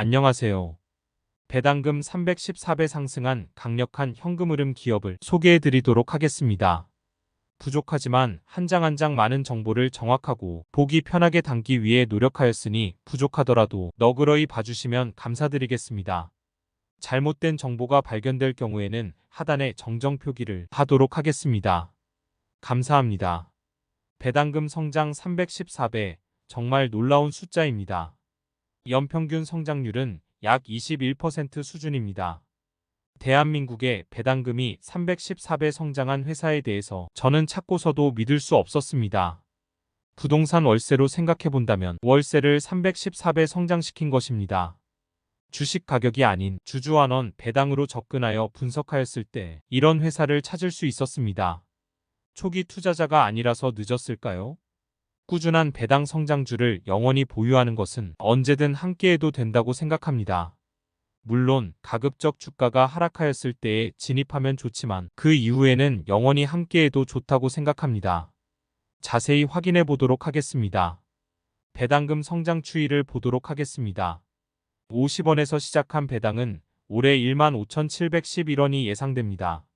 안녕하세요. 배당금 314배 상승한 강력한 현금 흐름 기업을 소개해 드리도록 하겠습니다. 부족하지만 한 장 한 장 많은 정보를 정확하고 보기 편하게 담기 위해 노력하였으니 부족하더라도 너그러이 봐주시면 감사드리겠습니다. 잘못된 정보가 발견될 경우에는 하단에 정정 표기를 하도록 하겠습니다. 감사합니다. 배당금 성장 314배, 정말 놀라운 숫자입니다. 연평균 성장률은 약 21% 수준입니다. 대한민국의 배당금이 314배 성장한 회사에 대해서 저는 찾고서도 믿을 수 없었습니다. 부동산 월세로 생각해본다면 월세를 314배 성장시킨 것입니다. 주식 가격이 아닌 주주환원 배당으로 접근하여 분석하였을 때 이런 회사를 찾을 수 있었습니다. 초기 투자자가 아니라서 늦었을까요? 꾸준한 배당 성장주를 영원히 보유하는 것은 언제든 함께해도 된다고 생각합니다. 물론 가급적 주가가 하락하였을 때에 진입하면 좋지만 그 이후에는 영원히 함께해도 좋다고 생각합니다. 자세히 확인해 보도록 하겠습니다. 배당금 성장 추이를 보도록 하겠습니다. 50원에서 시작한 배당은 올해 15,711원이 예상됩니다.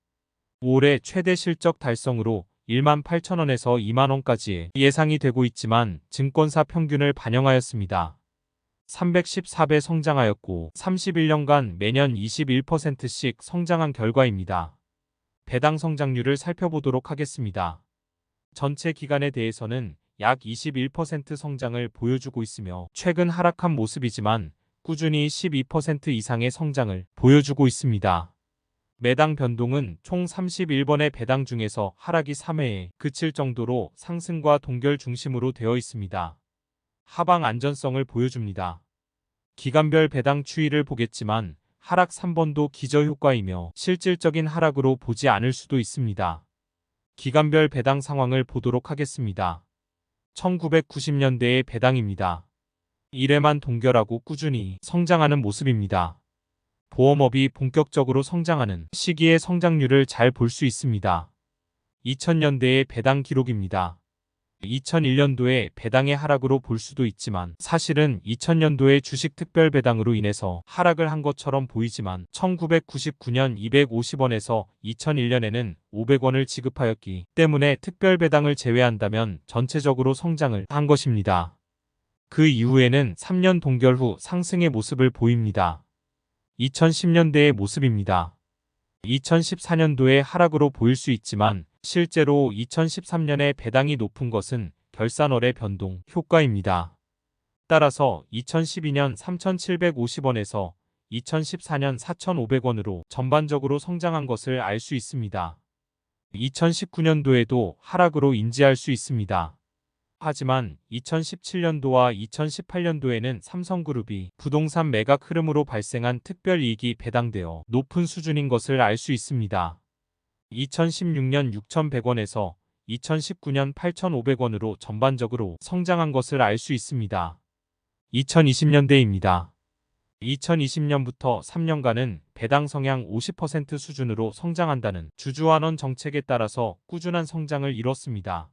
올해 최대 실적 달성으로 18,000원에서 20,000원까지 예상이 되고 있지만 증권사 평균을 반영하였습니다. 314배 성장하였고 31년간 매년 21%씩 성장한 결과입니다. 배당 성장률을 살펴보도록 하겠습니다. 전체 기간에 대해서는 약 21% 성장을 보여주고 있으며 최근 하락한 모습이지만 꾸준히 12% 이상의 성장을 보여주고 있습니다. 매당 변동은 총 31번의 배당 중에서 하락이 3회에 그칠 정도로 상승과 동결 중심으로 되어 있습니다. 하방 안전성을 보여줍니다. 기간별 배당 추이를 보겠지만 하락 3번도 기저효과이며 실질적인 하락으로 보지 않을 수도 있습니다. 기간별 배당 상황을 보도록 하겠습니다. 1990년대의 배당입니다. 1회만 동결하고 꾸준히 성장하는 모습입니다. 보험업이 본격적으로 성장하는 시기의 성장률을 잘 볼 수 있습니다. 2000년대의 배당 기록입니다. 2001년도의 배당의 하락으로 볼 수도 있지만 사실은 2000년도의 주식 특별 배당으로 인해서 하락을 한 것처럼 보이지만 1999년 250원에서 2001년에는 500원을 지급하였기 때문에 특별 배당을 제외한다면 전체적으로 성장을 한 것입니다. 그 이후에는 3년 동결 후 상승의 모습을 보입니다. 2010년대의 모습입니다. 2014년도의 하락으로 보일 수 있지만 실제로 2013년에 배당이 높은 것은 결산월의 변동 효과입니다. 따라서 2012년 3,750원에서 2014년 4,500원으로 전반적으로 성장한 것을 알 수 있습니다. 2019년도에도 하락으로 인지할 수 있습니다. 하지만 2017년도와 2018년도에는 삼성그룹이 부동산 매각 흐름으로 발생한 특별이익이 배당되어 높은 수준인 것을 알 수 있습니다. 2016년 6,100원에서 2019년 8,500원으로 전반적으로 성장한 것을 알 수 있습니다. 2020년대입니다. 2020년부터 3년간은 배당 성향 50% 수준으로 성장한다는 주주환원 정책에 따라서 꾸준한 성장을 이뤘습니다.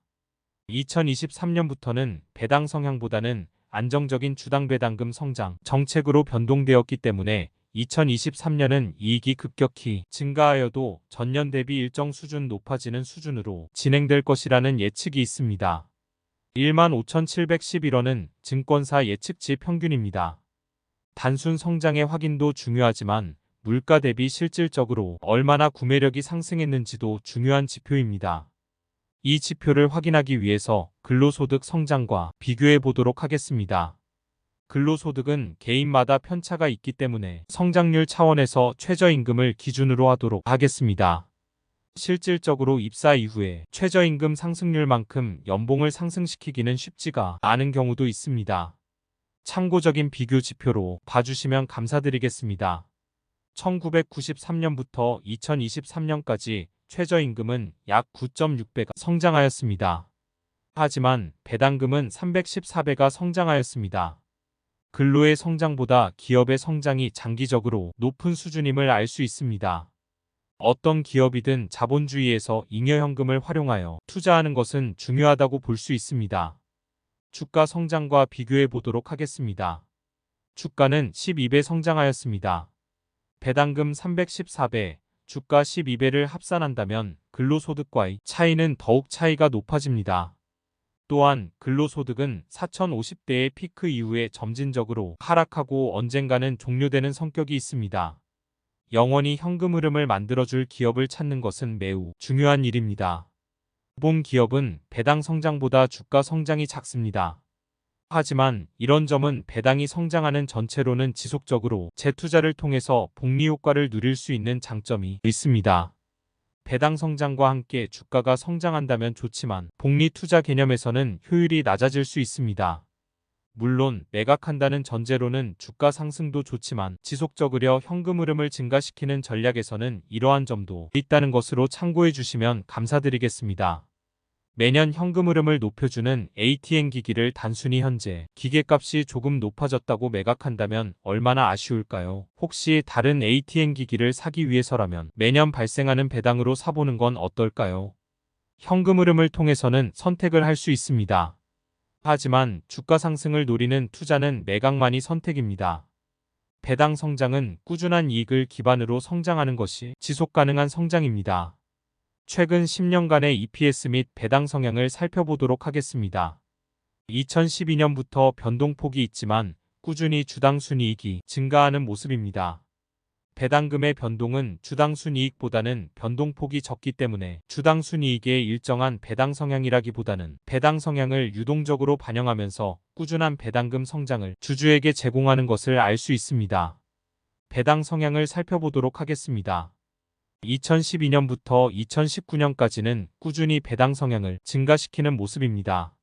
2023년부터는 배당 성향보다는 안정적인 주당 배당금 성장 정책으로 변동되었기 때문에 2023년은 이익이 급격히 증가하여도 전년 대비 일정 수준 높아지는 수준으로 진행될 것이라는 예측이 있습니다. 15,711원은 증권사 예측치 평균입니다. 단순 성장의 확인도 중요하지만 물가 대비 실질적으로 얼마나 구매력이 상승했는지도 중요한 지표입니다. 이 지표를 확인하기 위해서 근로소득 성장과 비교해 보도록 하겠습니다. 근로소득은 개인마다 편차가 있기 때문에 성장률 차원에서 최저임금을 기준으로 하도록 하겠습니다. 실질적으로 입사 이후에 최저임금 상승률만큼 연봉을 상승시키기는 쉽지가 않은 경우도 있습니다. 참고적인 비교 지표로 봐주시면 감사드리겠습니다. 1993년부터 2023년까지 최저임금은 약 9.6배가 성장하였습니다. 하지만 배당금은 314배가 성장하였습니다. 근로의 성장보다 기업의 성장이 장기적으로 높은 수준임을 알 수 있습니다. 어떤 기업이든 자본주의에서 잉여현금을 활용하여 투자하는 것은 중요하다고 볼 수 있습니다. 주가 성장과 비교해 보도록 하겠습니다. 주가는 12배 성장하였습니다. 배당금 314배, 주가 12배를 합산한다면 근로소득과의 차이는 더욱 차이가 높아집니다. 또한 근로소득은 4050대의 피크 이후에 점진적으로 하락하고 언젠가는 종료되는 성격이 있습니다. 영원히 현금 흐름을 만들어줄 기업을 찾는 것은 매우 중요한 일입니다. 본 기업은 배당 성장보다 주가 성장이 작습니다. 하지만 이런 점은 배당이 성장하는 전체로는 지속적으로 재투자를 통해서 복리 효과를 누릴 수 있는 장점이 있습니다. 배당 성장과 함께 주가가 성장한다면 좋지만 복리 투자 개념에서는 효율이 낮아질 수 있습니다. 물론 매각한다는 전제로는 주가 상승도 좋지만 지속적으로 현금 흐름을 증가시키는 전략에서는 이러한 점도 있다는 것으로 참고해 주시면 감사드리겠습니다. 매년 현금 흐름을 높여주는 ATM 기기를 단순히 현재 기계값이 조금 높아졌다고 매각한다면 얼마나 아쉬울까요? 혹시 다른 ATM 기기를 사기 위해서라면 매년 발생하는 배당으로 사보는 건 어떨까요? 현금 흐름을 통해서는 선택을 할 수 있습니다. 하지만 주가 상승을 노리는 투자는 매각만이 선택입니다. 배당 성장은 꾸준한 이익을 기반으로 성장하는 것이 지속 가능한 성장입니다. 최근 10년간의 EPS 및 배당 성향을 살펴보도록 하겠습니다. 2012년부터 변동폭이 있지만 꾸준히 주당 순이익이 증가하는 모습입니다. 배당금의 변동은 주당 순이익보다는 변동폭이 적기 때문에 주당 순이익의 일정한 배당 성향이라기보다는 배당 성향을 유동적으로 반영하면서 꾸준한 배당금 성장을 주주에게 제공하는 것을 알 수 있습니다. 배당 성향을 살펴보도록 하겠습니다. 2012년부터 2019년까지는 꾸준히 배당 성향을 증가시키는 모습입니다.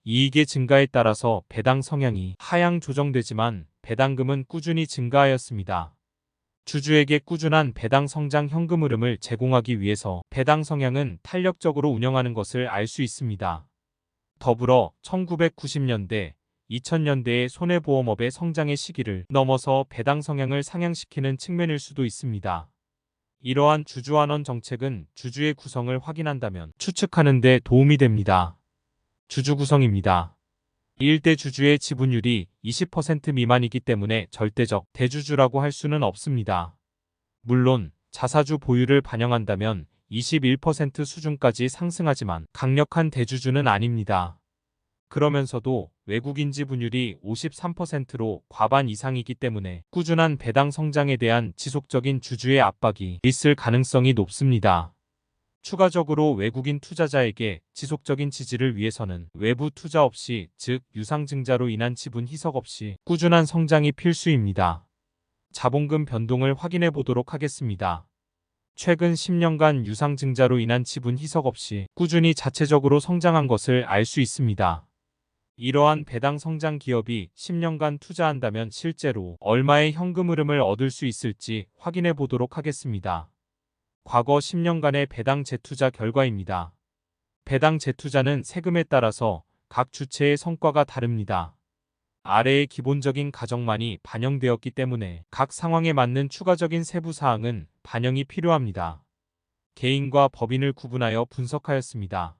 이익의 증가에 따라서 배당 성향이 하향 조정되지만 배당금은 꾸준히 증가하였습니다. 주주에게 꾸준한 배당 성장 현금 흐름을 제공하기 위해서 배당 성향은 탄력적으로 운영하는 것을 알 수 있습니다. 더불어 1990년대, 2000년대의 손해보험업의 성장의 시기를 넘어서 배당 성향을 상향시키는 측면일 수도 있습니다. 이러한 주주환원 정책은 주주의 구성을 확인한다면 추측하는 데 도움이 됩니다. 주주 구성입니다. 1대 주주의 지분율이 20% 미만이기 때문에 절대적 대주주라고 할 수는 없습니다. 물론 자사주 보유를 반영한다면 21% 수준까지 상승하지만 강력한 대주주는 아닙니다. 그러면서도 외국인 지분율이 53%로 과반 이상이기 때문에 꾸준한 배당 성장에 대한 지속적인 주주의 압박이 있을 가능성이 높습니다. 추가적으로 외국인 투자자에게 지속적인 지지를 위해서는 외부 투자 없이, 즉 유상증자로 인한 지분 희석 없이 꾸준한 성장이 필수입니다. 자본금 변동을 확인해 보도록 하겠습니다. 최근 10년간 유상증자로 인한 지분 희석 없이 꾸준히 자체적으로 성장한 것을 알 수 있습니다. 이러한 배당 성장 기업이 10년간 투자한다면 실제로 얼마의 현금 흐름을 얻을 수 있을지 확인해 보도록 하겠습니다. 과거 10년간의 배당 재투자 결과입니다. 배당 재투자는 세금에 따라서 각 주체의 성과가 다릅니다. 아래의 기본적인 가정만이 반영되었기 때문에 각 상황에 맞는 추가적인 세부 사항은 반영이 필요합니다. 개인과 법인을 구분하여 분석하였습니다.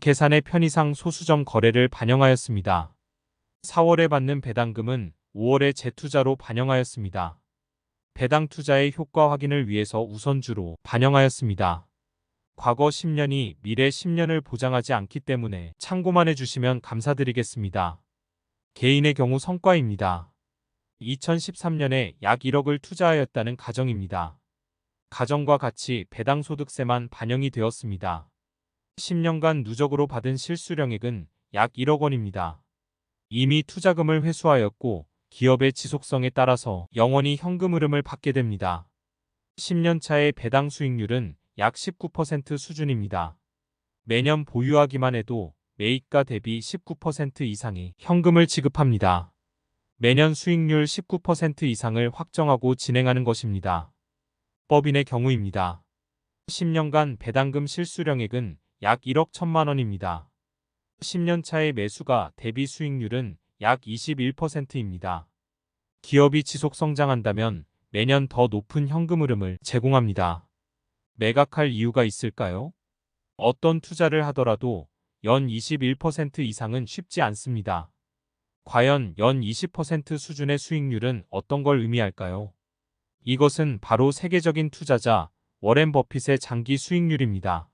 계산의 편의상 소수점 거래를 반영하였습니다. 4월에 받는 배당금은 5월에 재투자로 반영하였습니다. 배당 투자의 효과 확인을 위해서 우선주로 반영하였습니다. 과거 10년이 미래 10년을 보장하지 않기 때문에 참고만 해주시면 감사드리겠습니다. 개인의 경우 성과입니다. 2013년에 약 1억을 투자하였다는 가정입니다. 가정과 같이 배당소득세만 반영이 되었습니다. 10년간 누적으로 받은 실수령액은 약 1억 원입니다. 이미 투자금을 회수하였고 기업의 지속성에 따라서 영원히 현금 흐름을 받게 됩니다. 10년 차의 배당 수익률은 약 19% 수준입니다. 매년 보유하기만 해도 매입가 대비 19% 이상의 현금을 지급합니다. 매년 수익률 19% 이상을 확정하고 진행하는 것입니다. 법인의 경우입니다. 10년간 배당금 실수령액은 약 1억 1천만 원입니다. 10년 차의 매수가 대비 수익률은 약 21%입니다. 기업이 지속 성장한다면 매년 더 높은 현금 흐름을 제공합니다. 매각할 이유가 있을까요? 어떤 투자를 하더라도 연 21% 이상은 쉽지 않습니다. 과연 연 20% 수준의 수익률은 어떤 걸 의미할까요? 이것은 바로 세계적인 투자자 워렌 버핏의 장기 수익률입니다.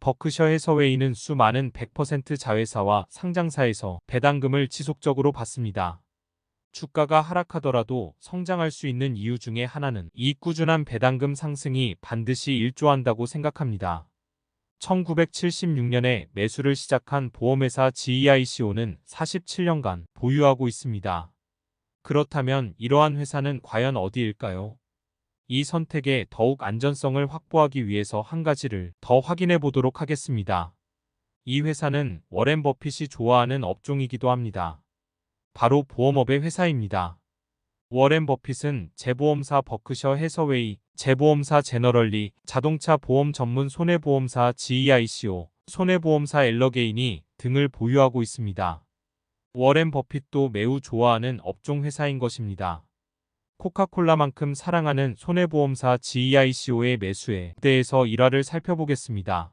버크셔 해서웨이는 수많은 100% 자회사와 상장사에서 배당금을 지속적으로 받습니다. 주가가 하락하더라도 성장할 수 있는 이유 중에 하나는 이 꾸준한 배당금 상승이 반드시 일조한다고 생각합니다. 1976년에 매수를 시작한 보험회사 GEICO는 47년간 보유하고 있습니다. 그렇다면 이러한 회사는 과연 어디일까요? 이 선택에 더욱 안전성을 확보하기 위해서 한 가지를 더 확인해 보도록 하겠습니다. 이 회사는 워렌 버핏이 좋아하는 업종이기도 합니다. 바로 보험업의 회사입니다. 워렌 버핏은 제보험사 버크셔 해서웨이, 제보험사 제너럴리, 자동차 보험 전문 손해보험사 GEICO, 손해보험사 엘러게이니 등을 보유하고 있습니다. 워렌 버핏도 매우 좋아하는 업종 회사인 것입니다. 코카콜라만큼 사랑하는 손해보험사 GEICO의 매수에 대해서 일화를 살펴보겠습니다.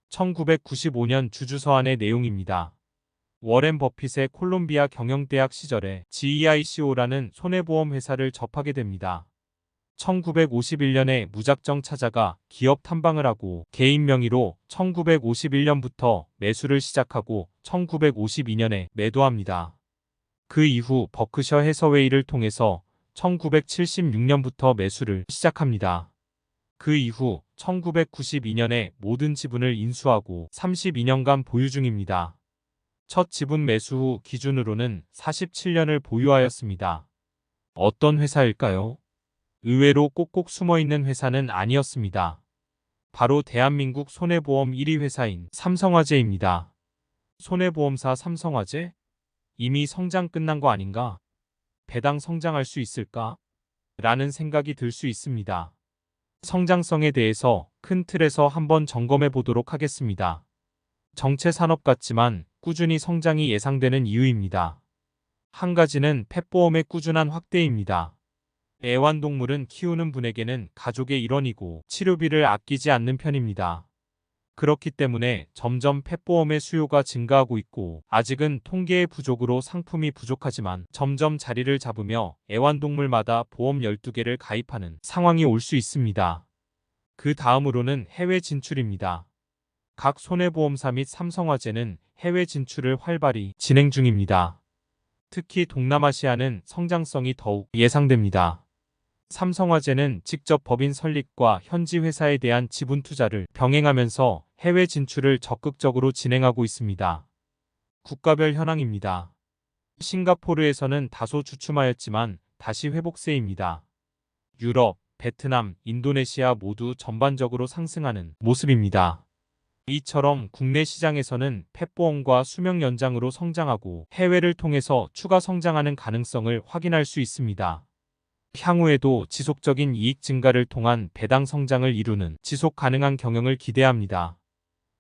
1995년 주주서한의 내용입니다. 워렌 버핏의 콜롬비아 경영대학 시절에 GEICO라는 손해보험 회사를 접하게 됩니다. 1951년에 무작정 찾아가 기업 탐방을 하고 개인 명의로 1951년부터 매수를 시작하고 1952년에 매도합니다. 그 이후 버크셔 해서웨이를 통해서 1976년부터 매수를 시작합니다. 그 이후 1992년에 모든 지분을 인수하고 32년간 보유 중입니다. 첫 지분 매수 후 기준으로는 47년을 보유하였습니다. 어떤 회사일까요? 의외로 꼭꼭 숨어있는 회사는 아니었습니다. 바로 대한민국 손해보험 1위 회사인 삼성화재입니다. 손해보험사 삼성화재? 이미 성장 끝난 거 아닌가? 배당 성장할 수 있을까? 라는 생각이 들 수 있습니다. 성장성에 대해서 큰 틀에서 한번 점검해 보도록 하겠습니다. 정체 산업 같지만 꾸준히 성장이 예상되는 이유입니다. 한 가지는 펫보험의 꾸준한 확대입니다. 애완동물은 키우는 분에게는 가족의 일원이고 치료비를 아끼지 않는 편입니다. 그렇기 때문에 점점 펫보험의 수요가 증가하고 있고 아직은 통계의 부족으로 상품이 부족하지만 점점 자리를 잡으며 애완동물마다 보험 12개를 가입하는 상황이 올 수 있습니다. 그 다음으로는 해외 진출입니다. 각 손해보험사 및 삼성화재는 해외 진출을 활발히 진행 중입니다. 특히 동남아시아는 성장성이 더욱 예상됩니다. 삼성화재는 직접 법인 설립과 현지 회사에 대한 지분 투자를 병행하면서 해외 진출을 적극적으로 진행하고 있습니다. 국가별 현황입니다. 싱가포르에서는 다소 주춤하였지만 다시 회복세입니다. 유럽, 베트남, 인도네시아 모두 전반적으로 상승하는 모습입니다. 이처럼 국내 시장에서는 펫보험과 수명 연장으로 성장하고 해외를 통해서 추가 성장하는 가능성을 확인할 수 있습니다. 향후에도 지속적인 이익 증가를 통한 배당 성장을 이루는 지속 가능한 경영을 기대합니다.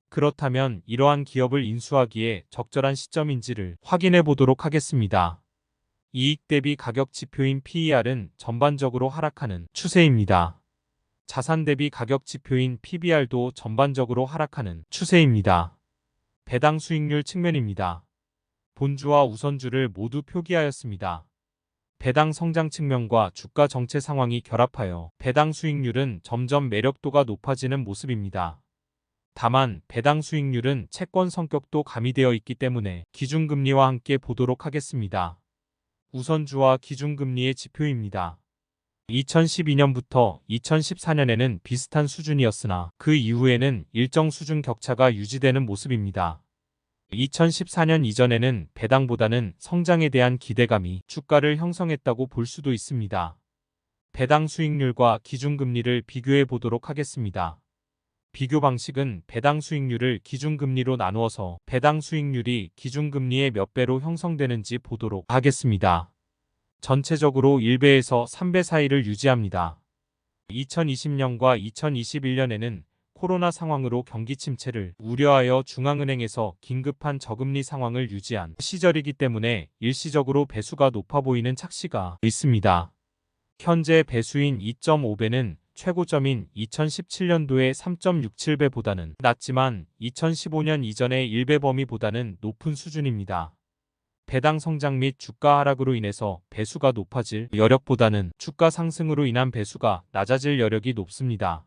그렇다면 이러한 기업을 인수하기에 적절한 시점인지를 확인해 보도록 하겠습니다. 이익 대비 가격 지표인 PER은 전반적으로 하락하는 추세입니다. 자산 대비 가격 지표인 PBR도 전반적으로 하락하는 추세입니다. 배당 수익률 측면입니다. 본주와 우선주를 모두 표기하였습니다. 배당 성장 측면과 주가 정체 상황이 결합하여 배당 수익률은 점점 매력도가 높아지는 모습입니다. 다만 배당 수익률은 채권 성격도 가미되어 있기 때문에 기준금리와 함께 보도록 하겠습니다. 우선주와 기준금리의 지표입니다. 2012년부터 2014년에는 비슷한 수준이었으나 그 이후에는 일정 수준 격차가 유지되는 모습입니다. 2014년 이전에는 배당보다는 성장에 대한 기대감이 주가를 형성했다고 볼 수도 있습니다. 배당 수익률과 기준금리를 비교해 보도록 하겠습니다. 비교 방식은 배당 수익률을 기준금리로 나누어서 배당 수익률이 기준금리의 몇 배로 형성되는지 보도록 하겠습니다. 전체적으로 1배에서 3배 사이를 유지합니다. 2020년과 2021년에는 코로나 상황으로 경기 침체를 우려하여 중앙은행에서 긴급한 저금리 상황을 유지한 시절이기 때문에 일시적으로 배수가 높아 보이는 착시가 있습니다. 현재 배수인 2.5배는 최고점인 2017년도의 3.67배보다는 낮지만 2015년 이전의 1배 범위보다는 높은 수준입니다. 배당 성장 및 주가 하락으로 인해서 배수가 높아질 여력보다는 주가 상승으로 인한 배수가 낮아질 여력이 높습니다.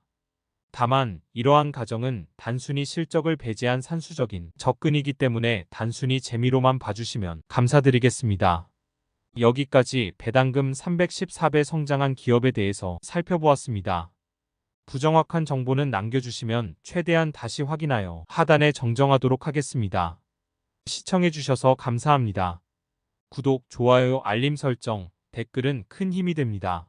다만 이러한 가정은 단순히 실적을 배제한 산수적인 접근이기 때문에 단순히 재미로만 봐주시면 감사드리겠습니다. 여기까지 배당금 314배 성장한 기업에 대해서 살펴보았습니다. 부정확한 정보는 남겨주시면 최대한 다시 확인하여 하단에 정정하도록 하겠습니다. 시청해주셔서 감사합니다. 구독, 좋아요, 알림 설정, 댓글은 큰 힘이 됩니다.